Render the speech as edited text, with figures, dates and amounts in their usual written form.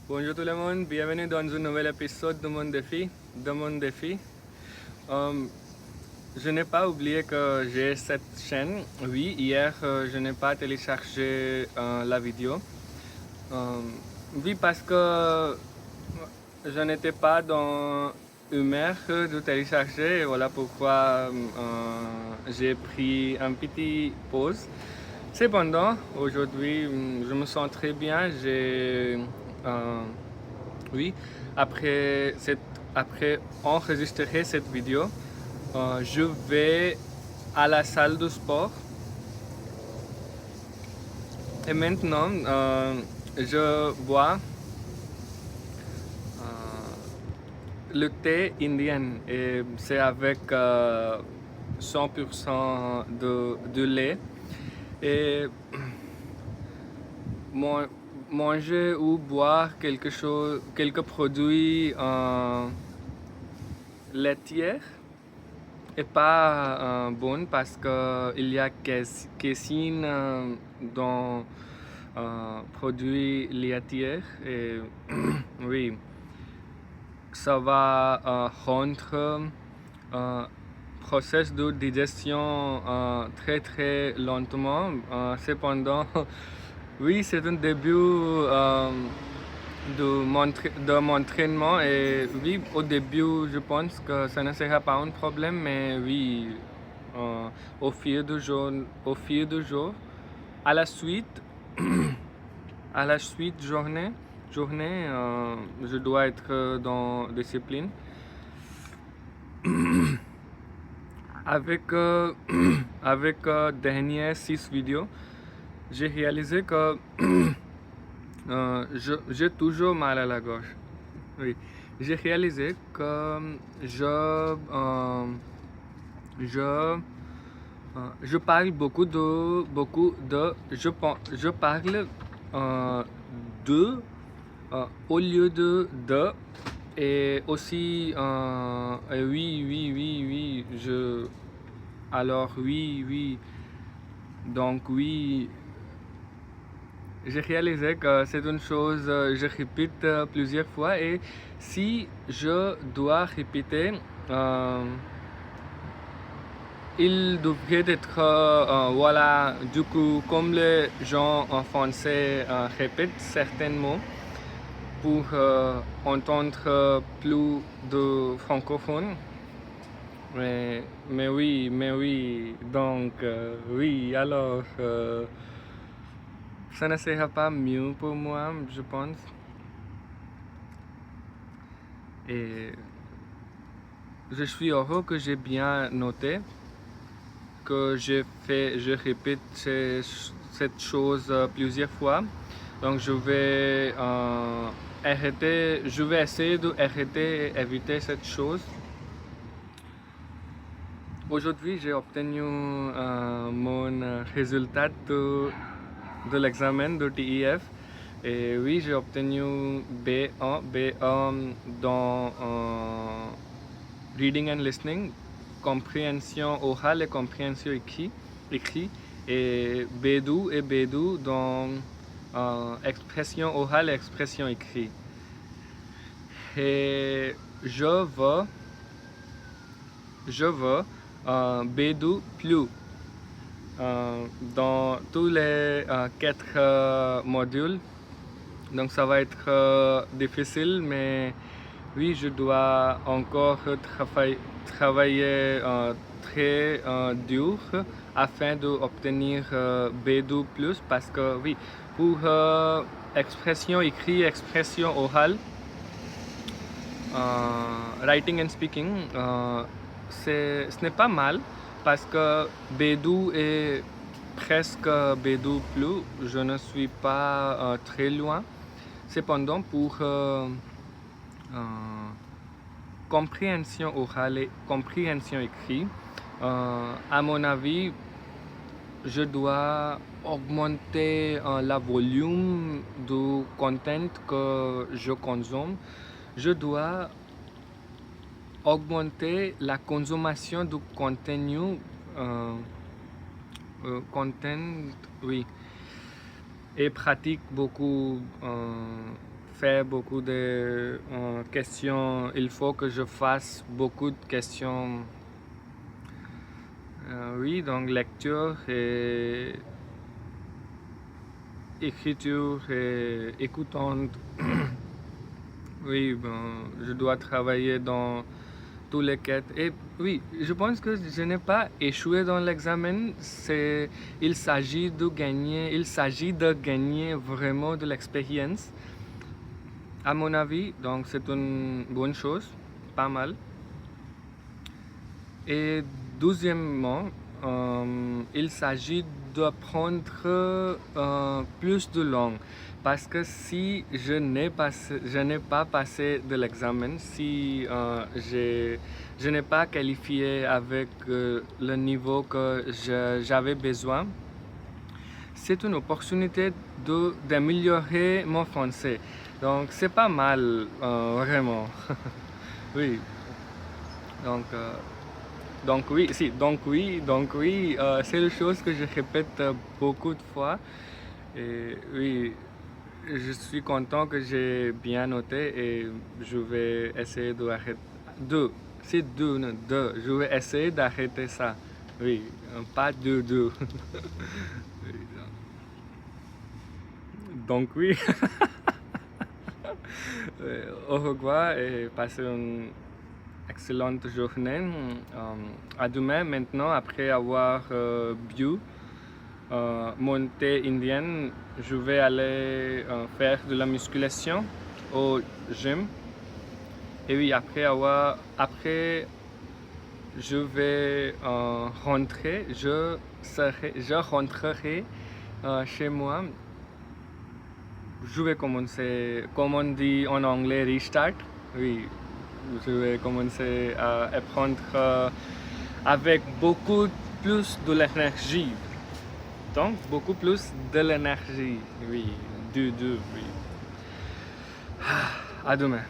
Bonjour tout le monde, bienvenue dans un nouvel épisode de mon défi. Euh, je n'ai pas oublié que j'ai cette chaîne. Oui, hier je n'ai pas téléchargé la vidéo. Euh, oui, parce que je n'étais pas dans humeur de télécharger. Voilà pourquoi j'ai pris un petit pause. Cependant, aujourd'hui, je me sens très bien. Euh, oui, après, après enregistrer cette vidéo, je vais à la salle de sport. Et maintenant, je bois le thé indien. Et c'est avec 100% de lait. Et manger ou boire quelques produits laitiers est pas bon parce qu'il y a caséine dans produits laitiers et oui, ça va rendre processus de digestion très très lentement. Cependant, oui, c'est un début de mon entraînement et oui, au début, je pense que ça ne sera pas un problème, mais oui, euh, au fil du jour, à la suite, à la suite journée, je dois être dans discipline. Avec avec dernières 6 vidéos, j'ai réalisé que j'ai toujours mal à la gorge. Oui, j'ai réalisé que je, je parle je parle de au lieu de et aussi oui, alors oui, donc oui, j'ai réalisé que c'est une chose, je répète plusieurs fois et si je dois répéter, euh, il devrait être, voilà, du coup, comme les gens en français répètent certains mots pour entendre plus de francophones. Mais oui, donc oui, alors ça ne sera pas mieux pour moi, je pense. Et je suis heureux que j'ai bien noté, que je répète cette chose plusieurs fois. Donc je vais essayer d'arrêter et éviter cette chose. Aujourd'hui, j'ai obtenu mon résultat de l'examen de TIF. Et oui, j'ai obtenu B1 dans Reading and Listening, compréhension orale et compréhension écrit et B2 dans expression orale et expression écrite. Et je veux B2 plus dans tous les 4 modules. Donc ça va être difficile, mais oui, je dois encore travailler très dur afin d'obtenir B2+, parce que oui, pour expression écrite, expression orale, writing and speaking, ce n'est pas mal parce que B2 est presque B2+, je ne suis pas très loin. Cependant, pour compréhension orale et compréhension écrite, à mon avis, je dois augmenter la volume du content que je consomme. Je dois augmenter la consommation du contenu, content, oui, et pratique beaucoup faire beaucoup de questions. Il faut que je fasse beaucoup de questions. Oui, donc lecture et écriture et écoutante. Oui, bon, je dois travailler dans tous les quêtes. Et oui, je pense que je n'ai pas échoué dans l'examen. Il s'agit de gagner vraiment de l'expérience. À mon avis, donc c'est une bonne chose, pas mal. Et deuxièmement, il s'agit d'apprendre plus de langues. Parce que si je n'ai pas passé de l'examen, si je n'ai pas qualifié avec le niveau que j'avais besoin, c'est une opportunité d'améliorer mon français. Donc c'est pas mal, vraiment. Oui. Donc oui, c'est une chose que je répète beaucoup de fois. Et oui, je suis content que j'ai bien noté et je vais essayer d'arrêter. C'est deux, non, deux. Je vais essayer d'arrêter ça. Oui, pas deux. Donc oui. Au revoir et passez une excellente journée. À demain, maintenant, après avoir bu mon thé indien, je vais aller faire de la musculation au gym. Et oui, après je vais rentrer, je rentrerai chez moi. Je vais commencer, comme on dit en anglais, restart. Oui, je vais commencer à apprendre avec beaucoup plus de l'énergie. Donc, beaucoup plus de l'énergie. Oui, oui. À demain.